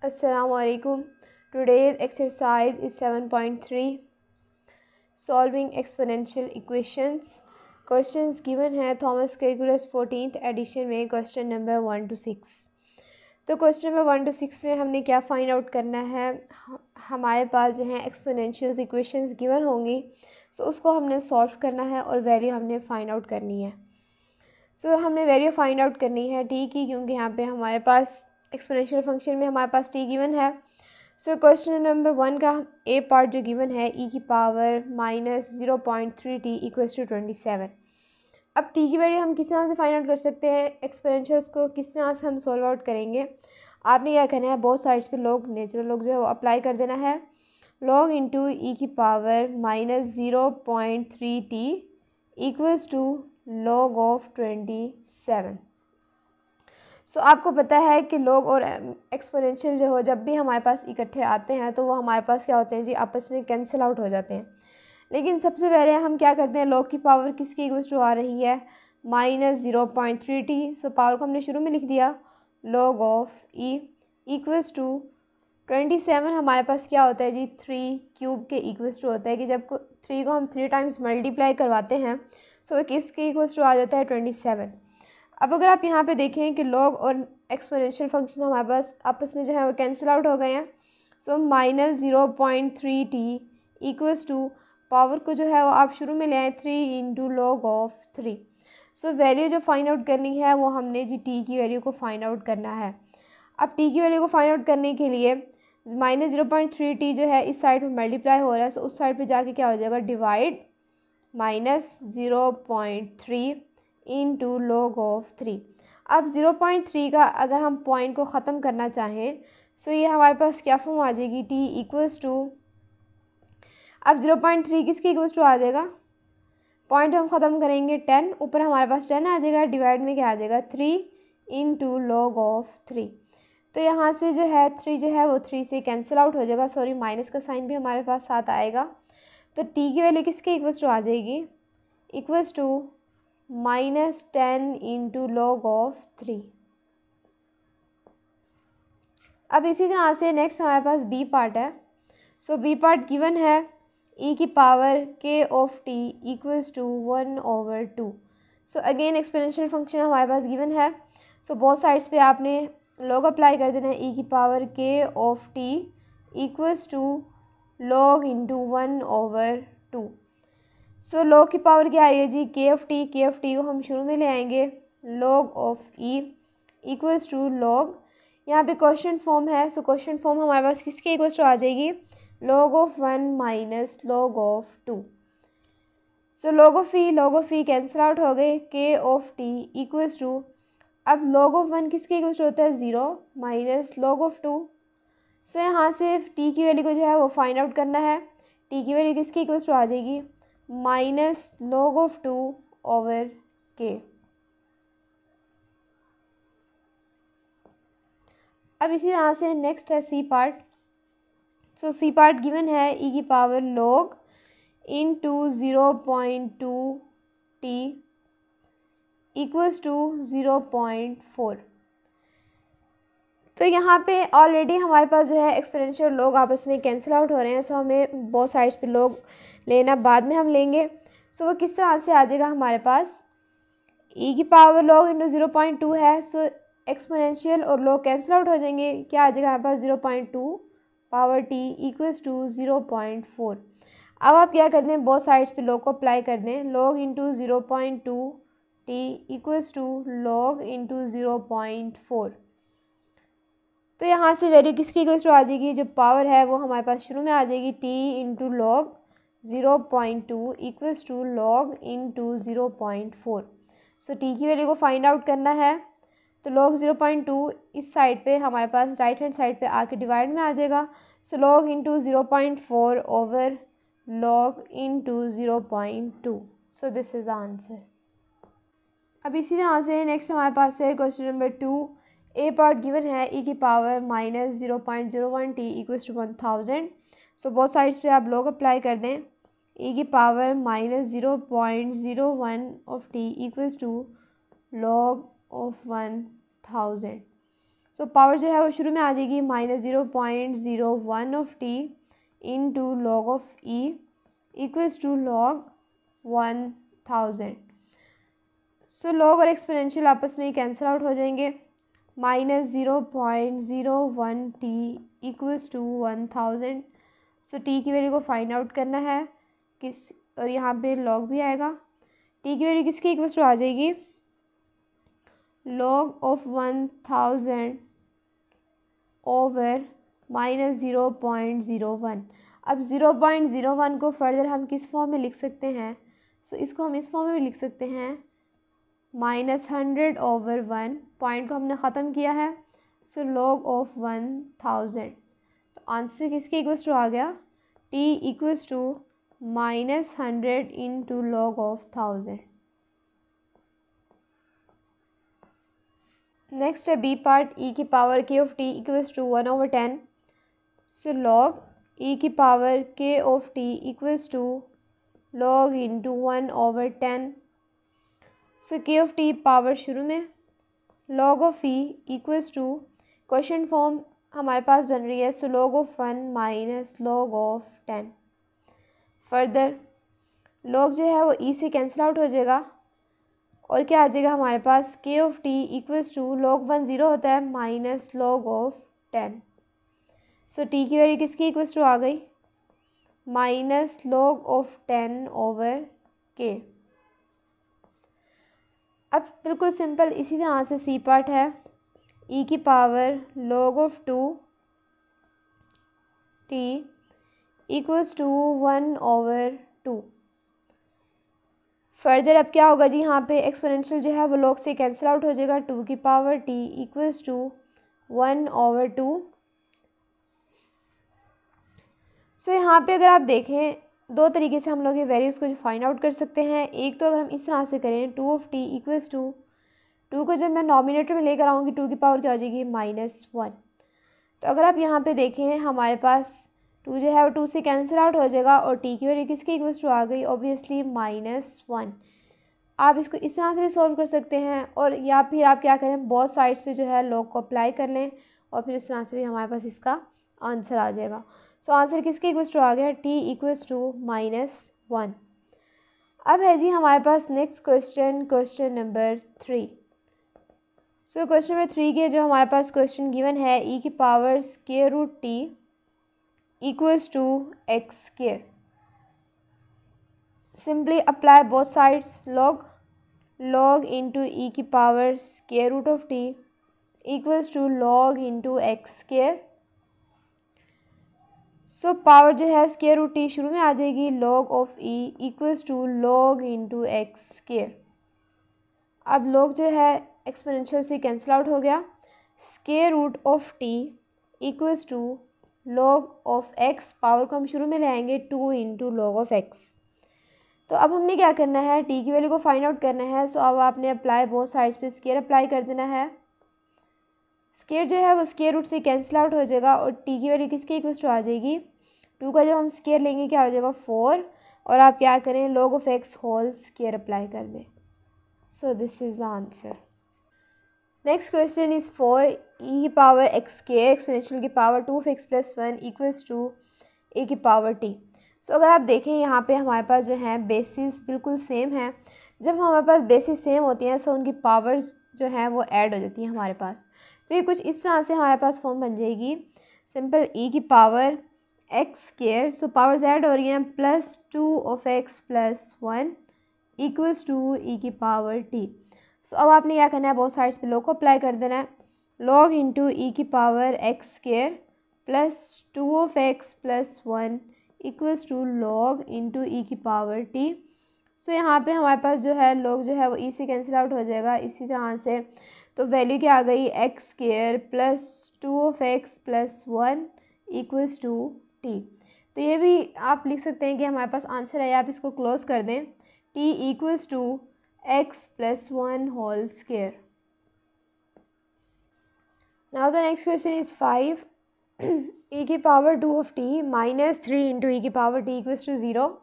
Assalamualaikum. Today's exercise is 7.3 Solving exponential equations. Questions given है Thomas calculus 14th addition में question number 1 to 6। तो question number 1 to 6 में हमने क्या find out करना है। हमारे पास जो है एक्सपोनेंशियल इक्वेशंस गिवन होंगी, सो उसको हमने सॉल्व करना है और वैल्यू हमने फाइंड आउट करनी है। सो हमने वैल्यू फाइंड आउट करनी है टी की, क्योंकि यहाँ पे हमारे पास एक्सपोनेंशियल फंक्शन में हमारे पास टी गिवन है। सो क्वेश्चन नंबर 1 का ए पार्ट जो गिवन है ई की पावर -0.3t इक्वल्स टू 27। अब टी की वैल्यू हम किस तरह से फाइंड आउट कर सकते हैं, एक्सपोनेंशियल्स को किस तरह से हम सॉल्व आउट करेंगे। आपने क्या करना है, बोथ साइड्स पे लॉग नेचुरल लॉग जो है वो अप्लाई कर देना है। लॉग इंटू ई की power -0.3t equals to log of 27। So आपको पता है कि log और एक्सपोनेंशियल जो हो जब भी हमारे पास इकट्ठे आते हैं तो वो हमारे पास क्या होते हैं जी, आपस में कैंसिल आउट हो जाते हैं। लेकिन सबसे पहले हम क्या करते हैं, log की पावर किसकी इक्वल्स टू आ रही है -0.3t। सो पावर को हमने शुरू में लिख दिया, log of e equals to 27 हमारे पास क्या होता है जी, 3 क्यूब के इक्वल्स टू होता है कि जब 3 को हम 3 टाइम्स मल्टीप्लाई करवाते हैं सो किसके इक्वल्स टू आ जाता है 27। अब अगर आप यहाँ पे देखें कि log और एक्सपोनेंशियल फंक्शन हमारे पास आपस में जो है वो कैंसिल आउट हो गए हैं। सो -0.3t इक्वल्स टू पावर को जो है वो आप शुरू में ले आए 3 into log of 3। So value जो फाइंड आउट करनी है वो हमने जी t की वैल्यू को फाइंड आउट करना है। अब t की वैल्यू को फाइंड आउट करने के लिए -0.3t जो है इस साइड में मल्टीप्लाई हो रहा है, सो उस साइड पे जाके क्या हो जाएगा, डिवाइड -0.3 इंटू log ऑफ 3। अब 0.3 का अगर हम पॉइंट को ख़त्म करना चाहें सो ये हमारे पास क्या फॉर्म आ जाएगी, t इक्वल्स टू, अब 0.3 किसके इक्वल्स टू आ जाएगा, पॉइंट हम ख़त्म करेंगे 10, ऊपर हमारे पास 10 आ जाएगा, डिवाइड में क्या आ जाएगा 3 इंटू log ऑफ 3। तो यहाँ से जो है 3 जो है वो 3 से कैंसिल आउट हो जाएगा, सॉरी माइनस का साइन भी हमारे पास साथ आएगा। तो t की वैल्यू किसके इक्वल्स टू आ जाएगी, equals to -10 into log of 3। अब इसी तरह से नेक्स्ट हमारे पास बी पार्ट है। सो बी पार्ट गिवन है e की power k of t equals to 1/2। So again exponential function हमारे पास गिवन है। सो बोथ साइड्स पे आपने log अप्लाई कर देना है, e की power k of t equals to log into 1/2। So log की पावर क्या आ रही है जी, k ऑफ t को हम शुरू में ले आएंगे, log of e equals to log, यहाँ पे क्वेश्चन फॉर्म है, सो क्वेश्चन फॉर्म हमारे पास किसके इक्वल्स टू आ जाएगी, log of 1 minus log of 2। So log of e cancel out हो गए, k of t equals to, अब log ऑफ 1 किसके इक्वल्स टू होता है 0 माइनस log ऑफ 2। सो यहाँ से t की वैल्यू को जो है वो फाइंड आउट करना है, t की वैल्यू किसके इक्वल्स टू आ जाएगी -log ऑफ 2 ओवर k। अब इसी तरह से नेक्स्ट है C part. So C part given है e की power log into 0.2t equals to 0.4। तो यहाँ पे ऑलरेडी हमारे पास जो है एक्सपोनेंशियल log आपस में कैंसिल आउट हो रहे हैं, सो हमें बोथ साइड्स पे log लेना बाद में हम लेंगे। सो वो किस तरह से आ जाएगा हमारे पास, e की पावर log इंटू 0.2 है, सो एक्सपोनेंशियल और log कैंसिल आउट हो जाएंगे, क्या आ जाएगा हमारे पास 0.2 पावर t इक्वल्स टू 0.4। अब आप क्या करते हैं, बोथ साइड्स पे log को अप्लाई कर दें, log into 0.2t equals to log into 0.4। तो यहाँ से वैल्यू किसकी इक्वल्स टू आ जाएगी, जो पावर है वो हमारे पास शुरू में आ जाएगी, t into log 0.2 equals to log into 0.4। So t की वैल्यू को फाइंड आउट करना है, तो log 0.2 इस साइड पे हमारे पास राइट हैंड साइड पे आके डिवाइड में आ जाएगा। So log into 0.4 over log into 0.2। So this is the answer. अब इसी तरह से नेक्स्ट हमारे पास है question number 2। A part given है e की power -0.01t equals to 1000। So both sides पे आप log अप्लाई कर दें, e की power -0.01 of t equals to log of 1000। So power जो है वो शुरू में आ जाएगी -0.01 of T into log of e equals to log 1000। So log और एक्सपोनेंशियल आपस में कैंसिल आउट हो जाएंगे। -0.01 t equals to 1000। So t की वैल्यू को फाइंड आउट करना है किस, और यहाँ पे लॉग भी आएगा। टी की वैल्यू किसके इक्वल्स टू आ जाएगी, लॉग ऑफ 1000 ओवर -0.01। अब 0.01 को फर्दर हम किस फॉर्म में लिख सकते हैं, सो इसको हम इस फॉर्म में भी लिख सकते हैं -100/1। पॉइंट को हमने ख़त्म किया है, सो लॉग ऑफ 1000। तो आंसर किसके इक्वल्स टू आ गया, T equals to -100 into log of 1000। Next है बी पार्ट, ई की power K of T equals to 1/10। So log e की power K of T equals to log into 1/10। So K of T power शुरू में, log of e equals to question form हमारे पास बन रही है, so log of 1 minus log of 10। Further log जो है वो ई से कैंसिल आउट हो जाएगा और क्या आ जाएगा हमारे पास, k of T equals to log 1 0 होता है minus log of 10। So t की वैल्यू किसकी इक्वल्स टू आ गई, माइनस लॉग ऑफ 10 ओवर के। अब बिल्कुल सिंपल इसी तरह से सी पार्ट है, ई की power log of 2 t equals to 1/2। Further अब क्या होगा जी, यहाँ पे एक्सपोनेंशियल जो है वो लॉग से कैंसिल आउट हो जाएगा, 2 की पावर टी इक्वल्स टू 1/2। सो यहाँ पे अगर आप देखें दो तरीके से हम लोग ये वैल्यूज़ को जो फाइंड आउट कर सकते हैं। एक तो अगर हम इस तरह से करें, 2 ऑफ टी इक्वल्स टू, 2 को जब मैं नॉमिनेटर में लेकर आऊँगी 2 की पावर क्या हो जाएगी, -1। तो अगर आप यहाँ पे देखें हमारे पास 2 जो है वो 2 से कैंसिल आउट हो जाएगा और टी की वैल्यू किसकी इक्वल्स टू आ गई, ऑब्वियसली -1। आप इसको इस तरह से भी सॉल्व कर सकते हैं, और या फिर आप क्या करें, बहुत साइड्स पे जो है लॉग को अप्लाई कर लें और फिर इस तरह से भी हमारे पास इसका आंसर आ जाएगा। सो आंसर किसके इक्वल्स टू आ गया, टी इक्वल्स टू -1। अब है जी हमारे पास next question, question number 3। So question number 3 के जो हमारे पास क्वेश्चन गिवन है, ई की power square root T equals to X square. Simply apply both sides, log into e की power square root of T equals to log into x square. So power जो है square root T शुरू में आ जाएगी, log of e equals to log into x square. अब log जो है एक्सपोनेंशियल से कैंसिल आउट हो गया, square root of T equals to log of x, power को हम शुरू में ले आएंगे 2 इंटू log ऑफ एक्स। तो अब हमने क्या करना है, टी की वैल्यू को फाइंड आउट करना है। सो अब आपने अप्लाई बोथ साइड्स पे स्क्वायर अप्लाई कर देना है। स्क्वायर जो है वो स्क्वायर रूट से कैंसिल आउट हो जाएगा और टी की वैल्यू किसके इक्वल्स टू आ जाएगी, 2 का जब हम स्क्वायर लेंगे क्या हो जाएगा 4, और आप क्या करें, log of x whole square apply कर दें। So this is the answer. Next question is 4, e की पावर एक्स स्क्वायर एक्सपोनेंशियल की power 2x + 1 equals to a की पावर टी। सो अगर आप देखें यहाँ पे हमारे पास जो है बेसिस बिल्कुल सेम है। जब हमारे पास बेसिस सेम होती हैं सो उनकी पावर्स जो है वो ऐड हो जाती हैं हमारे पास। तो ये कुछ इस तरह से हमारे पास फॉर्म बन जाएगी, सिंपल ई की पावर एक्स स्क्वायर, सो पावर्स ऐड हो रही हैं, +2 ऑफ एक्स + 1 इक्वल्स टू ई की पावर टी। सो अब आपने क्या करना है, बहुत साइड्स पे log को अप्लाई कर देना है, log इंटू ई की power x square +2 of x + 1 equals to log into e की पावर टी। सो यहाँ पे हमारे पास जो है log जो है वो ई से कैंसिल आउट हो जाएगा इसी तरह से। तो वैल्यू क्या आ गई, x square +2 of x + 1 equals to t. तो ये भी आप लिख सकते हैं कि हमारे पास आंसर है, आप इसको क्लोज कर दें, t equals to x + 1 whole square. Now the next question is 5, e की power 2 of T -3 into e की power t equals to 0।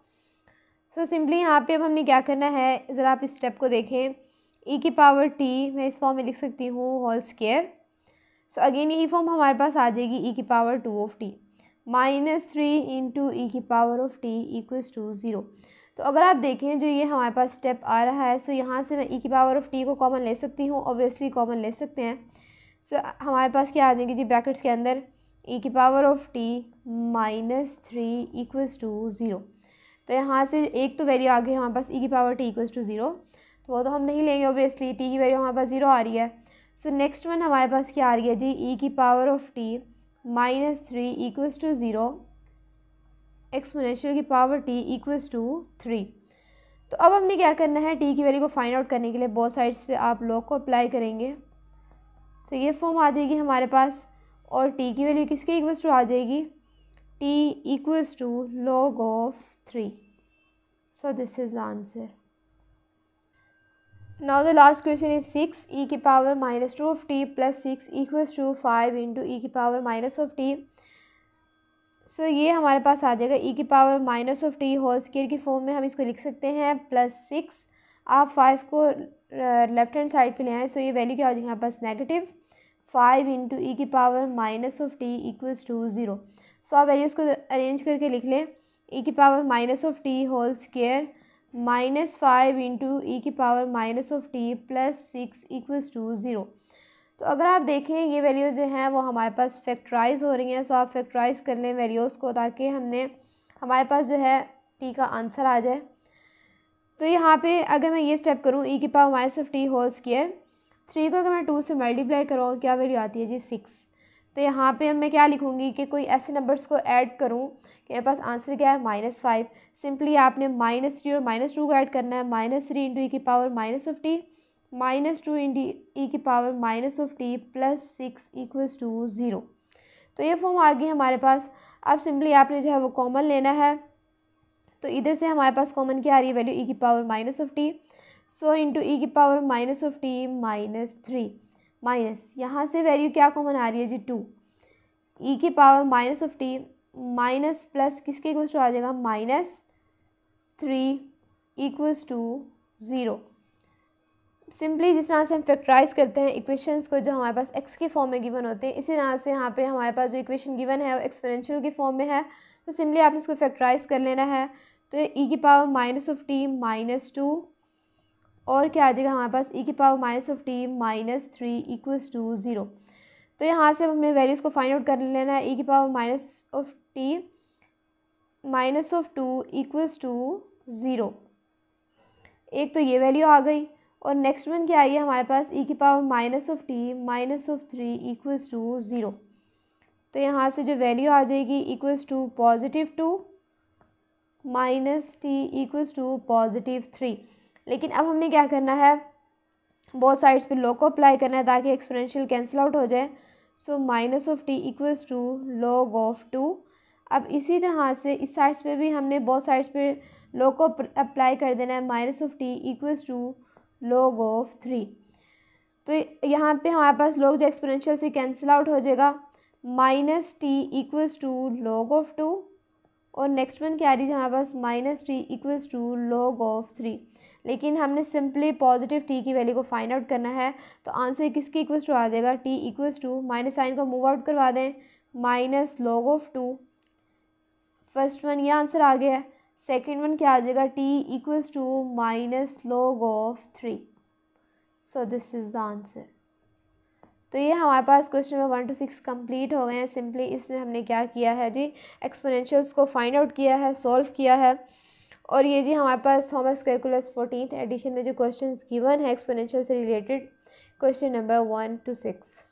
So simply यहाँ पे अब हमने क्या करना है, ज़रा आप इस स्टेप को देखें, ई की पावर टी मैं इस फॉर्म में लिख सकती हूँ होल स्क्वायर। सो अगेन यही फॉर्म हमारे पास आ जाएगी ई की power 2 of T -3 into e की power of T equals to 0। तो अगर आप देखें जो ये हमारे पास स्टेप आ रहा है, सो यहाँ से मैं ई की पावर ऑफ टी को कॉमन ले सकती हूँ, ऑब्वियसली कॉमन ले सकते हैं। सो हमारे पास क्या आ जाएगी जी ब्रैकेट्स के अंदर ई की power of T -3 equals to 0। तो यहाँ से एक तो वैल्यू आ गई हमारे पास ई की पावर टी इक्वल्स टू 0, तो वो तो हम नहीं लेंगे ऑब्वियसली, टी की वैल्यू हमारे पास 0 आ रही है। सो नेक्स्ट वन हमारे पास क्या आ रही है जी ई की power of T -3 equals to 0 exponential की पावर टी इक्वल्स टू 3। तो अब हमने क्या करना है, टी की वैल्यू को फाइंड आउट करने के लिए बोथ साइड्स पे आप लॉग को अप्लाई करेंगे, तो ये फॉर्म आ जाएगी हमारे पास। और टी की वैल्यू किसके इक्वल्स टू आ जाएगी, T equals to log of 3। So this is the answer. Now the last question is 6 e की power -2 of T plus 6 equals to 5 into e की power minus of T. So ये हमारे पास आ जाएगा e की power minus of T whole square की form में हम इसको लिख सकते हैं +6। आप 5 को लेफ्ट हैंड साइड पे ले आएँ, सो ये वैल्यू क्या हो जाएगी हमारे पास -5 इंटू ई की power minus of T equals to 0। So आप वैल्यूज़ को अरेंज करके लिख लें, ई की power minus of T whole square -5 into e की power minus of T +6 equals to 0। तो अगर आप देखें ये वैल्यूज़ जो हैं वो हमारे पास फैक्टराइज हो रही हैं, सो आप फैक्टराइज कर लें वैल्यूज़ को, ताकि हमारे पास जो है टी का आंसर आ जाए। तो यहाँ पे अगर मैं ये स्टेप करूँ ई की power minus of T whole square, 3 को अगर मैं 2 से मल्टीप्लाई करूँ क्या वैल्यू आती है जी 6। तो यहाँ पे मैं क्या लिखूँगी कि कोई ऐसे नंबर्स को ऐड करूँ कि मेरे पास आंसर क्या है -5। सिंपली आपने -3 और -2 को ऐड करना है, -3 इंटू ई की power minus of T -2 into e की power minus of T +6 equals to 0। तो ये फॉर्म आ गई हमारे पास। अब सिंपली आपने जो है वो कॉमन लेना है, तो इधर से हमारे पास कॉमन क्या आ रही है वैल्यू ई की power minus of T, so into e की power minus of T -3 minus यहाँ से वैल्यू क्या कॉमन आ रही है जी 2, ई की power minus of T minus plus किसके इक्वल्स टू आ जाएगा -3 इक्वल्स टू 0। सिंपली जिस तरह से हम फैक्टराइज करते हैं इक्वेशंस को जो हमारे पास एक्स के फॉर्म में गिवन होते हैं, इसी तरह से यहाँ पे हमारे पास जो इक्वेशन गिवन है वो एक्सपोनेंशियल के फॉर्म में है। तो सिंपली आपने इसको फैक्टराइज कर लेना है, तो ई की पावर माइनस ऑफ टी -2 और क्या आ जाएगा हमारे पास ई की power minus of T -3 equals to 0। तो यहाँ से हमने वैल्यूज़ को फाइंड आउट कर लेना है, ई की power minus of T -2 equals to 0। एक तो ये वैल्यू आ गई, और नेक्स्ट वन क्या आई है हमारे पास ई की power minus of T -3 equals to 0। तो यहाँ से जो वैल्यू आ जाएगी equals to +2 -t equals to +3। लेकिन अब हमने क्या करना है, बोथ साइड्स पे लॉग को अप्लाई करना है ताकि एक्सपोनेंशियल कैंसिल आउट हो जाए। So minus of T equals to log of 2। अब इसी तरह से इस साइड्स पे भी हमने बोथ साइड्स पे लॉग को अप्लाई कर देना है, minus of T equals to log of 3। तो यहाँ पे हमारे पास log जो एक्सपोनेंशियल से कैंसिल आउट हो जाएगा, -t equals to log of 2, और नेक्स्ट वन क्या आ रही है हमारे पास -t equals to log of 3। लेकिन हमने सिंपली पॉजिटिव t की वैल्यू को फाइंड आउट करना है, तो आंसर किसके इक्वल्स टू आ जाएगा, t equals to minus sign को मूव आउट करवा दें, -log ऑफ 2। फर्स्ट वन ये आंसर आ गया है। सेकेंड वन क्या आ जाएगा, t equals to -log of 3। So this is the answer. तो ये हमारे पास क्वेश्चन नंबर 1 to 6 कंप्लीट हो गए हैं। सिंपली इसमें हमने क्या किया है जी, एक्सपोनेंशियल्स को फाइंड आउट किया है, सॉल्व किया है। और ये जी हमारे पास थॉमस कैलकुलस 14th एडिशन में जो क्वेश्चंस गिवन है एक्सपोनेंशियल से रिलेटेड, क्वेश्चन नंबर 1 to 6।